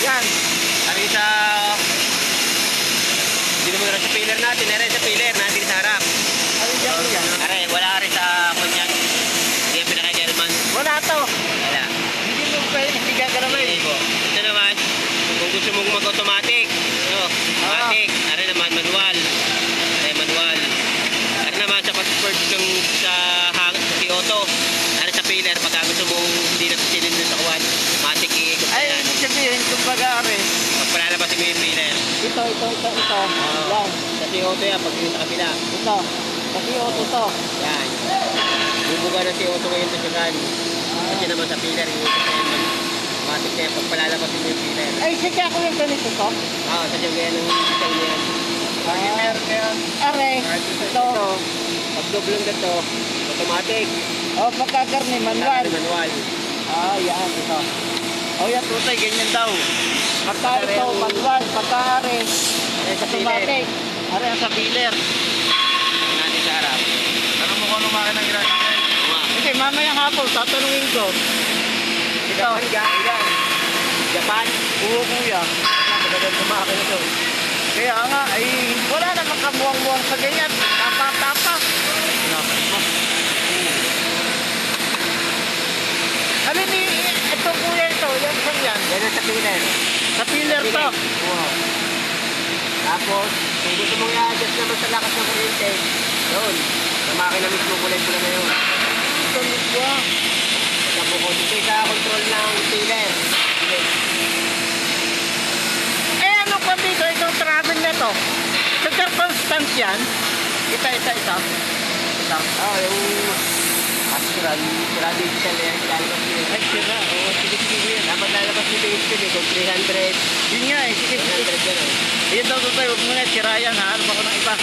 Yan. Ari sa... Dito mo rin sa pillar natin. Ari sa pillar natin sa harap. Ano dyan yan? Ari, wala rin sa kunyan. Hindi yung pinaka-German. Wala to. Wala. Hindi mo pwede. Hindi gagalawin. Hindi po. Ito naman, kung gusto mong mag-automatic. No, automatic. Ari naman, manual. Ari, manual. Ari naman, sa pag-purge ng sa auto. Ari sa pillar, pagka gusto mong hindi na pisilin sa kuwan. Matik i-ikot na Ay, yan. ibig sabihin, kumbaga, are. Pag palalabasin mo yung pillar. Ito. Yan. Sa auto yan, pag yun sa kabila. Ito. Kasi auto to. Yan. Bubuga na si auto ngayon sa Sugan. Kasi naman sa pillar, yung ito yan. Matik na yan, pag palalabasin mo yung pillar. Ay, sige ako yung ganito to. Sa Sugan ng isang yan. Are. Ito. Pag doblong na to, automatic. O, pagkagarni, manual. Manual. Yan. Ito. O, yan, tutay. Ganyan daw. Pagka ito, manual. Pagka are. Sa pillar. Automatic. Are, sa pillar. Natin sa harap. Ano mo kung lumakin ng ilan natin? Hindi, mamayang hapon, tatanungin ko. Ito. Japan. Japan. Oo, kuya. Magagal kumakin ito. Kaya nga, ay wala namang kamuang-muang sa ganyan. Tapa-tapa. Ano ni, ito kuya ito, yan saan yan? Yan ang sa pillar. Sa pillar to. Oo. Tapos, kung gusto mong i-adjust naman sa lakas ng kuryente, doon. Sa makina mismo kulay-kulay na yun. Ito nito. Sa bukod, ito sa control ng pillar. Eh ano pa dito, itong travel na to? Sa circumstance yan? Ito. Yung actual, sila digital na yan, lalabas nyo yun. Ay, sira. Oo, sige yan. Dapat lalabas nyo yung speed eh, kung 300, Yun nga eh, sige. 300 yan. Yan daw tayo, huwag mo na, sira yan ha. Ano ba ko ng iba?